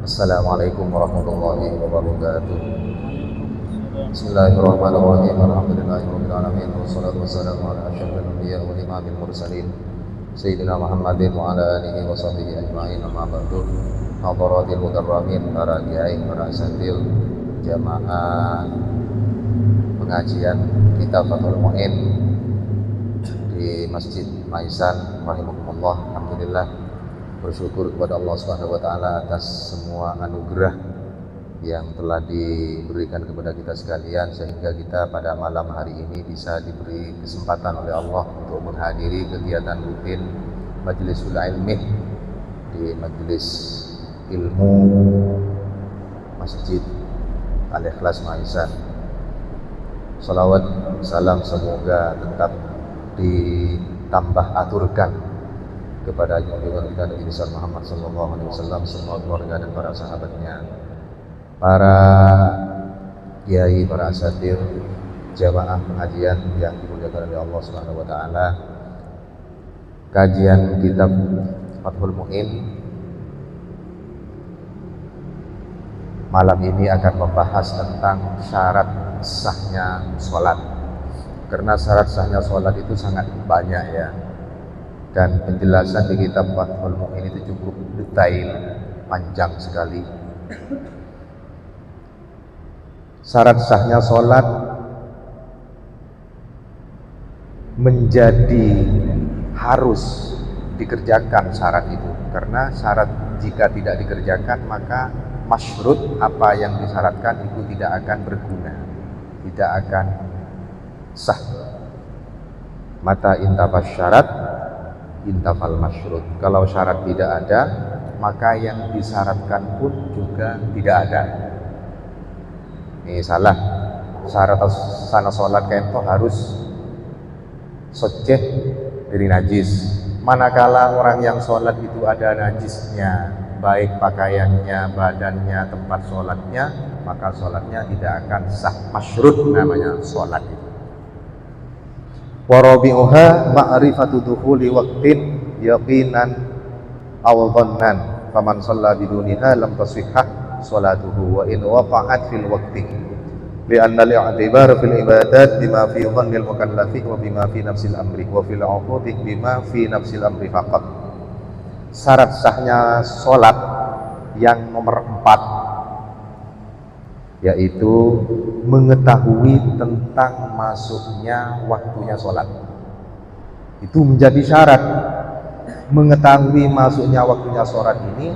Assalamualaikum warahmatullahi wabarakatuh. Bismillahirrahmanirrahim. Alhamdulillahirabbil alamin wassalatu wassalamu ala asyrafil anbiya'i wal imamil mursalin sayyidina Muhammadin wa ala alihi wa sahbihi ajma'in. Amma ba'du. Hadaratil mukarramin, para kiai, para asatidz, jamaah pengajian kitab Fathul Mu'in di Masjid Maisan rahimakumullah. Alhamdulillah, bersyukur kepada Allah Subhanahu wa taala atas semua anugerah yang telah diberikan kepada kita sekalian, sehingga kita pada malam hari ini bisa diberi kesempatan oleh Allah untuk menghadiri kegiatan rutin Majlisul Ilmi di Majelis Ilmu Masjid Al-Ikhlas Maisan. Salawat salam semoga tetap ditambah aturkan kepada junjungan kita Nabi Muhammad sallallahu alaihi wasallam, semua keluarga dan para sahabatnya, para kiai, para asatidz, jamaah pengajian yang dimuliakan oleh Allah Subhanahu wa taala. Kajian kitab Fathul Mu'in malam ini akan membahas tentang syarat sahnya sholat, karena syarat sahnya sholat itu sangat banyak ya, dan penjelasan di kitab Fathul Mu'in itu cukup detail, panjang sekali. Syarat sahnya sholat menjadi harus dikerjakan syarat itu, karena syarat jika tidak dikerjakan maka masyrut, apa yang disyaratkan itu tidak akan berguna, tidak akan sah. Mata intafas syarat intafal masyrut. Kalau syarat tidak ada, maka yang disyaratkan pun juga tidak ada. Ini salah. Syarat sana sholat kento harus soceh dari najis. Manakala orang yang sholat itu ada najisnya, baik pakaiannya, badannya, tempat sholatnya, maka sholatnya tidak akan sah. Masyrut namanya sholat itu. Warabi'uha ma'rifatu dukhuli waqtin yaqinan aw dhannan, faman shalla biduniha lam tasihhah sholatuhu wa in waqa'at fil waqti, li'anna al-i'tibar fil ibadat bima fi dhannil mukallafi wa bima fi nafsil amri wa fil 'uqudi bima fi nafsil amri faqat. Syarat sahnya sholat yang nomor 4 yaitu mengetahui tentang masuknya waktunya sholat. Itu menjadi syarat. Mengetahui masuknya waktunya sholat ini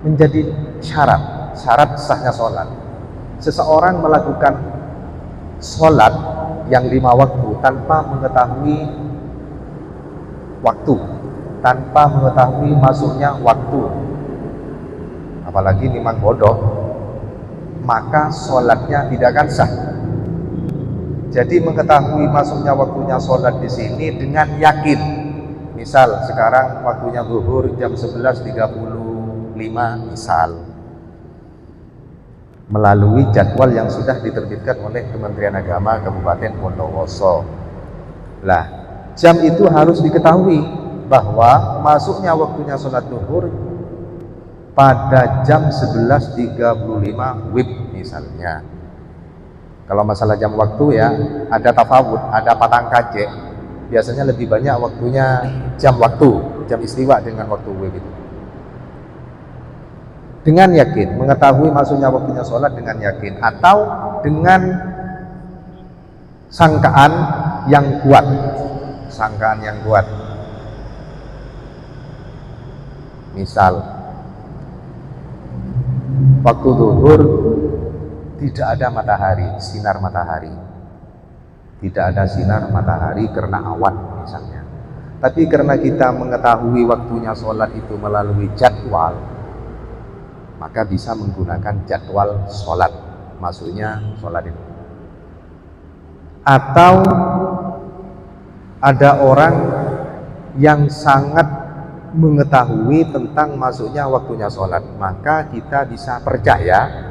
menjadi syarat sahnya sholat. Seseorang melakukan sholat yang 5 waktu tanpa mengetahui waktu, tanpa mengetahui masuknya waktu, apalagi memang bodoh, maka sholatnya tidak akan sah. Jadi mengetahui masuknya waktunya sholat di sini dengan yakin. Misal sekarang waktunya zuhur jam 11.35 misal, melalui jadwal yang sudah diterbitkan oleh Kementerian Agama Kabupaten Bondowoso. Lah, jam itu harus diketahui bahwa masuknya waktunya sholat zuhur pada jam 11.35 WIB misalnya. Kalau masalah jam waktu ya, ada tafawud, ada patang kacek. Biasanya lebih banyak waktunya jam waktu, jam istiwa dengan waktu WIB itu. Dengan yakin, mengetahui masuknya waktunya sholat dengan yakin, atau dengan sangkaan yang kuat. Sangkaan yang kuat. Misal waktu zuhur tidak ada matahari, sinar matahari. Tidak ada sinar matahari karena awan misalnya. Tapi karena kita mengetahui waktunya sholat itu melalui jadwal, maka bisa menggunakan jadwal sholat, maksudnya sholat itu. Atau ada orang yang sangat mengetahui tentang masuknya waktunya sholat, maka kita bisa percaya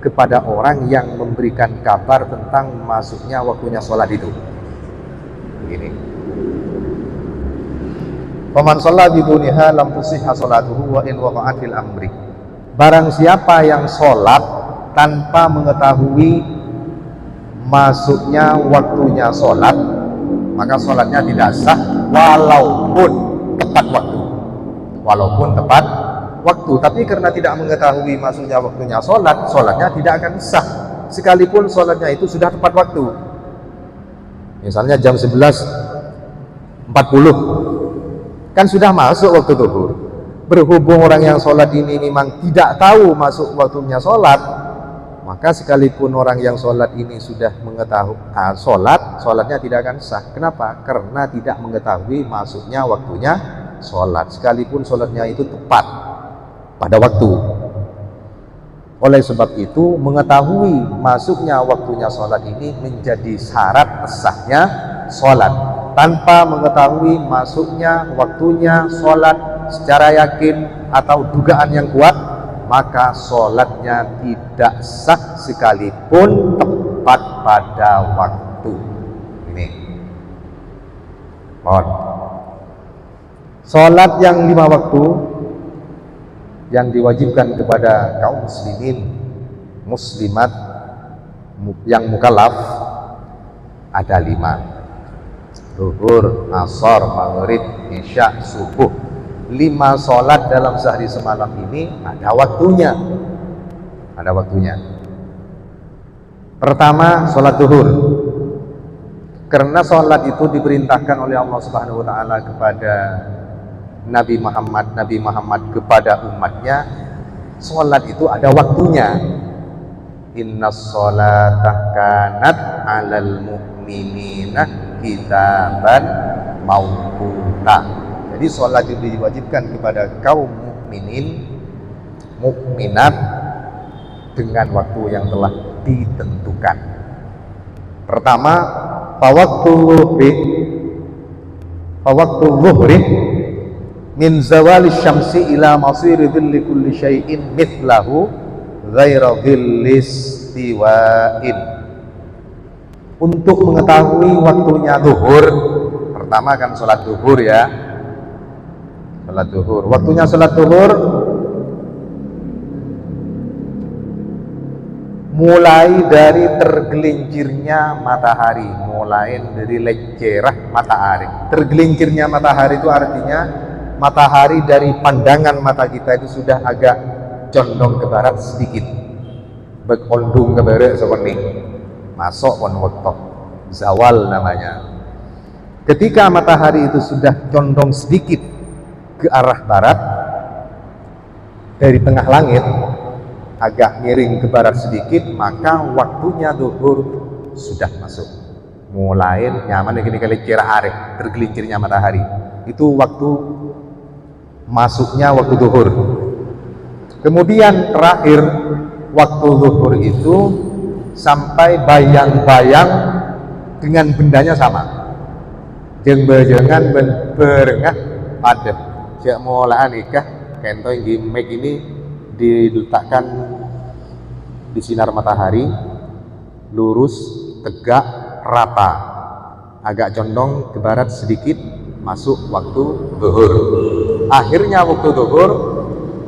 kepada orang yang memberikan kabar tentang masuknya waktunya sholat itu. Begini, Faman shalla biduniha lam tusihha sholatuhu wa in waqa'at fil amri. barang siapa yang sholat tanpa mengetahui masuknya waktunya sholat, maka sholatnya tidak sah walaupun tepat waktu. Walaupun tepat waktu, tapi karena tidak mengetahui masuknya waktunya sholat, sholatnya tidak akan sah sekalipun sholatnya itu sudah tepat waktu. Misalnya jam 11.40 kan sudah masuk waktu zuhur. Berhubung orang yang sholat ini memang tidak tahu masuk waktunya sholat, maka sekalipun orang yang sholat ini sudah mengetahui sholatnya tidak akan sah. Kenapa? Karena tidak mengetahui masuknya waktunya sholat, sekalipun sholatnya itu tepat pada waktu. Oleh sebab itu, mengetahui masuknya waktunya sholat ini menjadi syarat sahnya sholat. Tanpa mengetahui masuknya waktunya sholat secara yakin atau dugaan yang kuat, maka sholatnya tidak sah sekalipun tepat pada waktu. Ini mohon. Sholat yang 5 waktu yang diwajibkan kepada kaum muslimin muslimat yang mukallaf ada 5. Zuhur, asar, maghrib, isya, subuh. 5 sholat dalam sehari semalam ini ada waktunya. Ada waktunya. Pertama, sholat zuhur. Karena sholat itu diperintahkan oleh Allah Subhanahu wa Ta'ala kepada Nabi Muhammad kepada umatnya, sholat itu ada waktunya. Innas sholata kanat 'alal mu'minina kitaban mauquta. Jadi sholat itu diwajibkan kepada kaum mukminat dengan waktu yang telah ditentukan. Pertama, fawaqtu zuhri min zawali syamsi ila masiri dhilli kulli syai'in mithlahu ghaira dhilli istiwa'in. Untuk mengetahui waktunya zuhur, pertama kan sholat zuhur ya, sholat zuhur. Waktunya sholat zuhur mulai dari tergelincirnya matahari, mulai dari lecerah matahari. Tergelincirnya matahari itu artinya matahari dari pandangan mata kita itu sudah agak condong ke barat sedikit, berkondung ke barat seperti masuk pun waktu zawal namanya. Ketika matahari itu sudah condong sedikit ke arah barat dari tengah langit, agak miring ke barat sedikit, maka waktunya zuhur sudah masuk. Mulai nyaman gini kali kira arif, tergelincirnya matahari. Itu waktu masuknya waktu zuhur. Kemudian terakhir waktu zuhur itu sampai bayang-bayang dengan bendanya sama. Jangan berengah pada siap mulakan nikah kento yang gimmick ini diletakkan di sinar matahari, lurus, tegak, rata, agak condong ke barat sedikit, masuk waktu zuhur. Akhirnya waktu zuhur,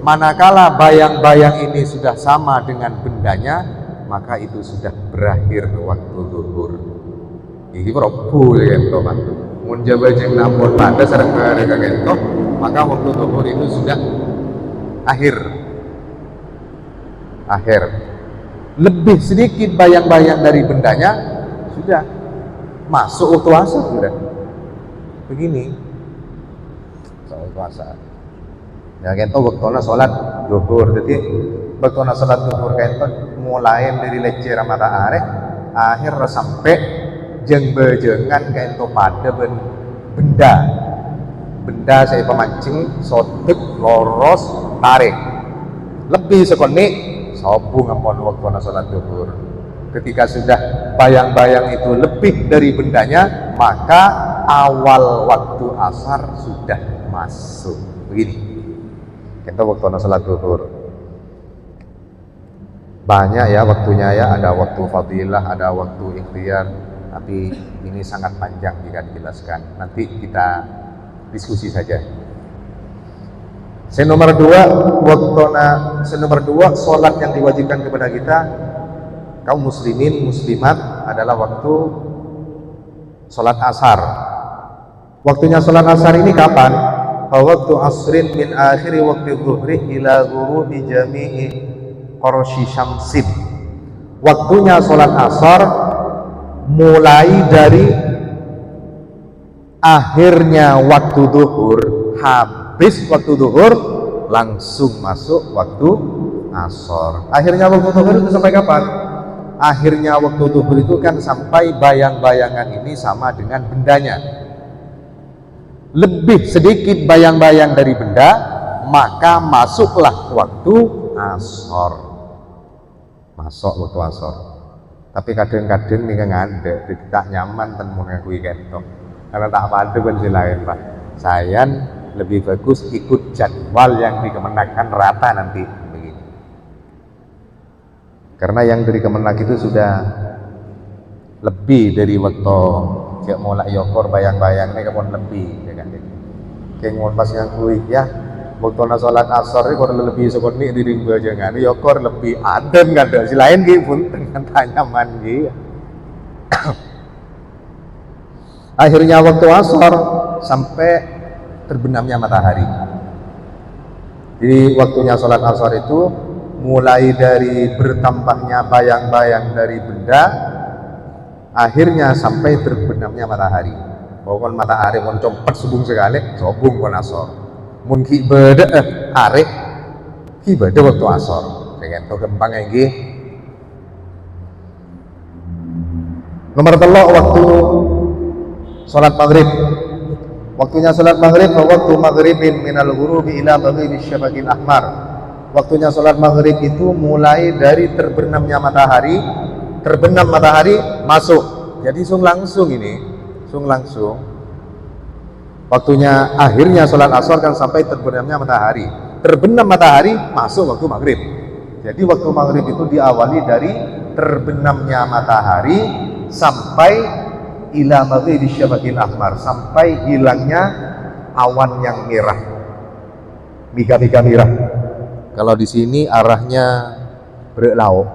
manakala bayang-bayang ini sudah sama dengan bendanya, maka itu sudah berakhir waktu zuhur. Ini probu ya kento Pak. Mun jaba jeung nampun pada sareng mereka kento, maka waktu zuhur itu sudah akhir. Lebih sedikit bayang-bayang dari bendanya sudah masuk waktu asar sudah. Begini. Soal puasa. Ya kento waktuna salat zuhur. Jadi waktuna salat zuhur kento mulai dari lecer matahari akhir sampai jeng bejengan kento pada benda saya pemancing sotek loros tarik lebih sekoni sobung ampun waktu salat zuhur. Ketika sudah bayang-bayang itu lebih dari bendanya, maka awal waktu asar sudah masuk. Begini kita waktu salat zuhur banyak ya waktunya ya, ada waktu fadilah, ada waktu ikhtiar, tapi ini sangat panjang jika dijelaskan. Nanti kita diskusi saja. Nomor dua, nomor dua, sholat yang diwajibkan kepada kita kaum muslimin muslimat adalah waktu sholat asar. Waktunya sholat asar ini kapan? Waktu asrin min akhiri waktu zuhri ila ghurubi jami'i qarshi syamsin. Waktunya sholat asar mulai dari akhirnya waktu zuhur, habis waktu zuhur langsung masuk waktu asar. Akhirnya waktu zuhur itu sampai kapan? Akhirnya waktu zuhur itu kan sampai bayang-bayangan ini sama dengan bendanya. Lebih sedikit bayang-bayang dari benda, maka masuklah waktu asar. Masuk waktu asar. Tapi kadang-kadang nih ngandek, tidak nyaman dan mengakui kentok. Karena tak padu kan silain Pak. Saya lebih bagus ikut jadwal yang dikemenangkan rata nanti begini. Karena yang dari Kemenak itu sudah lebih dari waktu kayak mulai yokor bayang-bayang ini kapan lebih ya kan. Kayak mau pas yang kuih ya waktu na sholat asar ini kalau lebih seperti ini di aja kan yokor lebih adem kan ada si lain gitu pun dengan tanyaman gitu. Akhirnya waktu asar sampai terbenamnya matahari. Jadi waktunya sholat asar itu mulai dari bertambahnya bayang-bayang dari benda, akhirnya sampai terbenamnya matahari. Pokoknya matahari mau compet subung sekali, sobung kon asar. Mun ki beda arek ki beda waktu asar. Dengan to gampang iki. Nomor 3 waktu sholat maghrib. Waktunya sholat maghrib waktu maghribin minal ghurubi ila maghribis syafaqil ahmar. Waktunya sholat maghrib itu mulai dari terbenamnya matahari, terbenam matahari masuk. Jadi langsung ini, langsung. Waktunya akhirnya sholat asar kan sampai terbenamnya matahari. Terbenam matahari masuk waktu maghrib. Jadi waktu maghrib itu diawali dari terbenamnya matahari sampai ila maghribis syafaqil ahmar, sampai hilangnya awan yang merah, miga-miga merah. Kalau di sini arahnya berlaut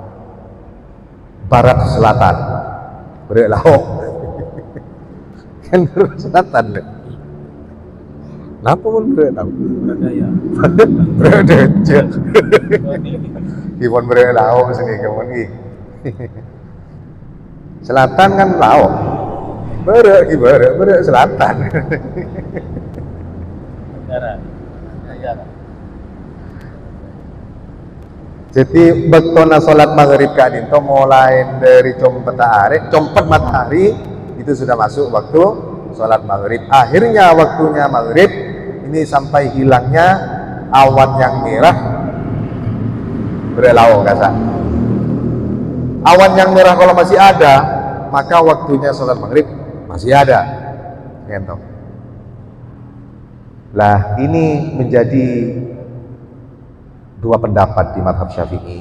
barat selatan, berlaut kan selatan deh. Kenapa pun berlaut? Berdaya. Kipon berlaut sini kemon ki. Selatan kan laut. Berek selatan. Jadi bektona sholat maghrib kan itu mulai dari compet matahari itu sudah masuk waktu sholat maghrib. Akhirnya waktunya maghrib ini sampai hilangnya awan yang merah berlaut kasar. Awan yang merah kalau masih ada, maka waktunya sholat maghrib masih ada. Gitu. Lah ini menjadi dua pendapat di mazhab Syafi'i.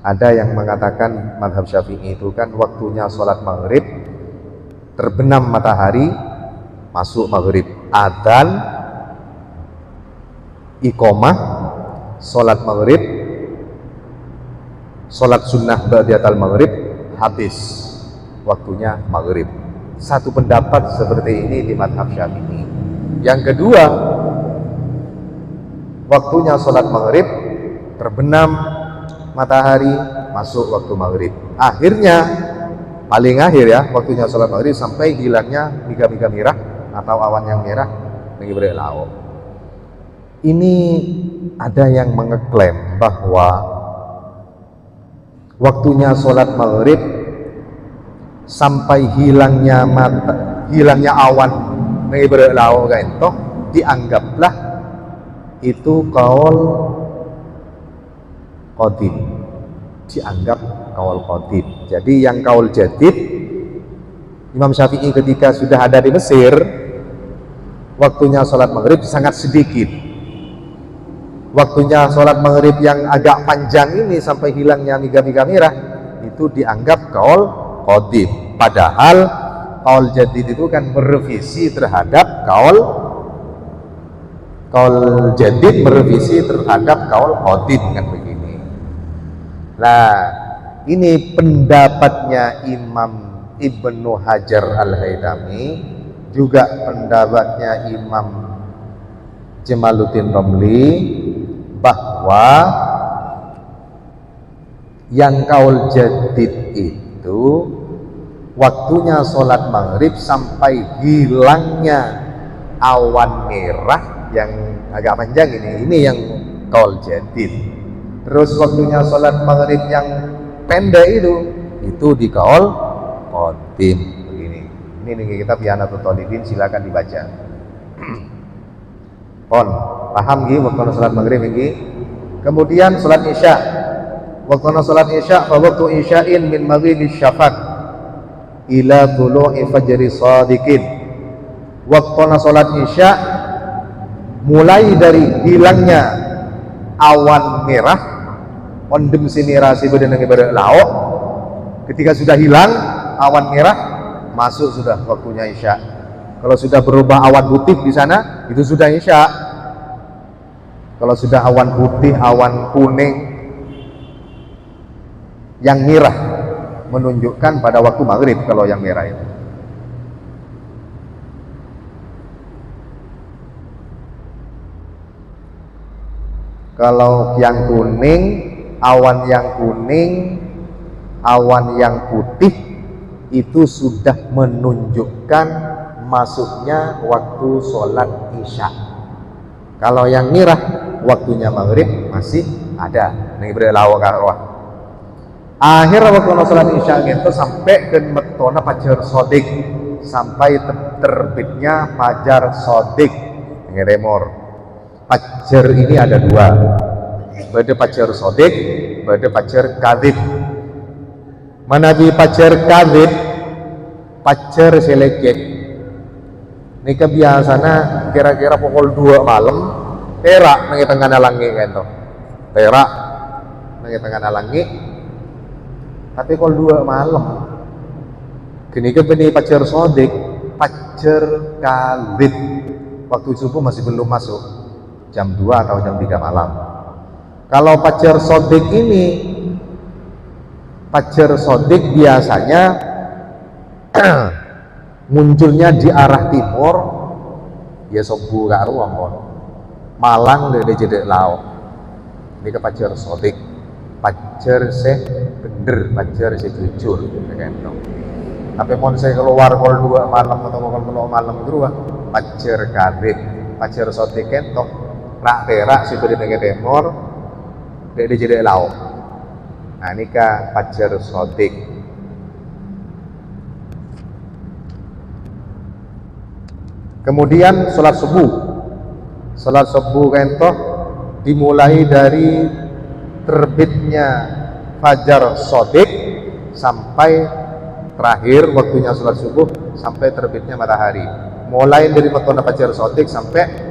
Ada yang mengatakan mazhab Syafi'i itu kan waktunya sholat maghrib terbenam matahari masuk maghrib, adzan, iqomah, sholat maghrib, sholat sunnah ba'datal maghrib, habis waktunya maghrib. Satu pendapat seperti ini di mazhab Syafi'i. Yang kedua, waktunya sholat maghrib terbenam matahari masuk waktu maghrib. Akhirnya paling akhir ya waktunya sholat maghrib sampai hilangnya miga-miga merah atau awan yang merah lagi berlaut. Ini ada yang mengeklaim bahwa waktunya sholat maghrib sampai hilangnya awan lagi berlaut kan toh dianggaplah itu kaul qadim, dianggap kaul qadim. Jadi yang kaul jadid Imam Syafi'i ketika sudah ada di Mesir waktunya sholat maghrib sangat sedikit. Waktunya sholat maghrib yang agak panjang ini sampai hilangnya miga-miga merah itu dianggap kaul qadim. Padahal kaul jadid itu kan merevisi terhadap kaul Kaul jadid merevisi terhadap kaul qadim kan begini. Nah, ini pendapatnya Imam Ibnu Hajar Al-Haytami, juga pendapatnya Imam Jamaluddin Romli, bahwa yang kaul jadid itu waktunya sholat maghrib sampai hilangnya awan merah yang agak panjang ini yang kaul jadid. Terus waktunya sholat maghrib yang pendek itu di kaul qadim begini. Ini nih kitab Ihanatul Thalibin, silakan dibaca. Paham nggih waktu sholat maghrib nggih. Kemudian sholat isya. Waktu sholat isya fa waktu isya'in min maghribis syafaq ila tulu'i fajri shadiqin. Waktu sholat isya mulai dari hilangnya awan merah ondem sinirasi badan ibadah lauk. Ketika sudah hilang awan merah, masuk sudah waktunya isya. Kalau sudah berubah awan putih di sana, itu sudah isya. Kalau sudah awan putih, awan kuning yang merah menunjukkan pada waktu maghrib kalau yang merah itu. Kalau yang kuning, awan yang kuning, awan yang putih itu sudah menunjukkan masuknya waktu sholat isya. Kalau yang merah, waktunya maghrib masih ada. Ini berlawa karwah. Akhir waktu sholat isya itu sampai ke metona fajar sodik, sampai terbitnya fajar sodik. Ini remor. Fajar ini ada dua, bada fajar sodik, bada fajar kadhib. Manabi fajar kadhib, fajar seleket. Ini kebiasanya kira-kira pukul 2 malam, perak nang tengah nalangi kan to. Perak nang tengah nalangi. Tapi kalau 2 malam, gini kebeni fajar sodik, fajar kadhib. Waktu subuh masih belum masuk. Jam 2 atau jam 3 malam. Kalau fajar sodik ini, fajar sodik biasanya munculnya di arah timur, ya sobu karo ampun. Malang dari jedek laut. Ini ke fajar sodik, fajar bener, fajar jujur, kan? Tapi mau saya keluar kalau 2 malam atau kalau malam itu fajar kadhib, fajar sodik kentok. Rak perak si beri negara timur, dari jadi laut. Nah ini kah fajar sodik. Kemudian sholat subuh kentok dimulai dari terbitnya fajar sodik sampai terakhir waktunya sholat subuh sampai terbitnya matahari. Mulai dari metona fajar sodik sampai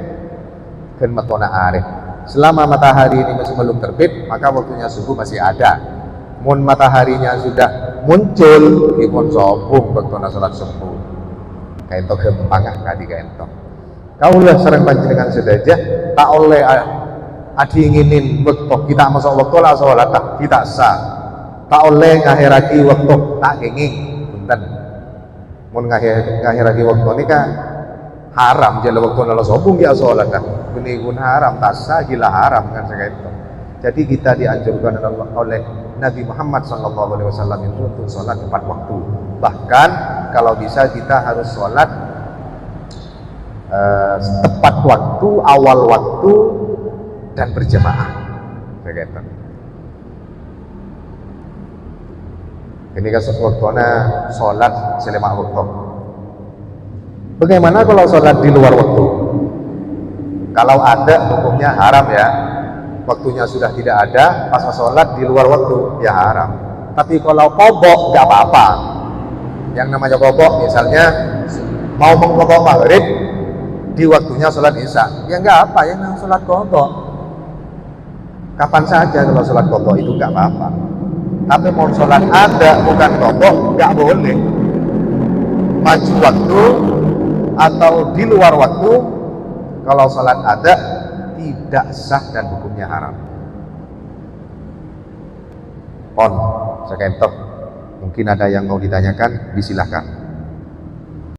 dan matona arif. Selama matahari ini masih belum terbit, maka waktunya subuh masih ada. Mun mataharinya sudah muncul, ikon sobung waktunya salat subuh. Kaentok gempang kadi kaentok. Kaulah sering panjenengan sedajah tak oleh adi inginin waktu kita masuk waktu lah sholat tak kita sah. Tak oleh ngahiraki waktu tak ingin. Punten. Mun ngahiraki waktu ini kan haram jala waktu nala sobung ya sholat kan. Ini pun haram, tasa gila haram kan saya itu. Jadi kita dianjurkan oleh Nabi Muhammad SAW itu untuk sholat tepat waktu. Bahkan kalau bisa kita harus sholat tepat waktu, awal waktu dan berjamaah. Saya itu. Ini kan waktunya sholat selama waktu. Bagaimana kalau sholat di luar waktu? Kalau ada hukumnya haram ya. Waktunya sudah tidak ada, pas sholat di luar waktu ya haram. Tapi kalau kobok nggak apa-apa. Yang namanya kobok misalnya mau mengkobok maghrib di waktunya sholat isya, ya nggak apa, yang namanya sholat kobok. Kapan saja kalau sholat kobok itu nggak apa-apa. Tapi mau sholat ada bukan kobok nggak boleh. Maju waktu atau di luar waktu. Kalau sholat ada tidak sah dan hukumnya haram. Pon, saya kentok. Mungkin ada yang mau ditanyakan, disilahkan.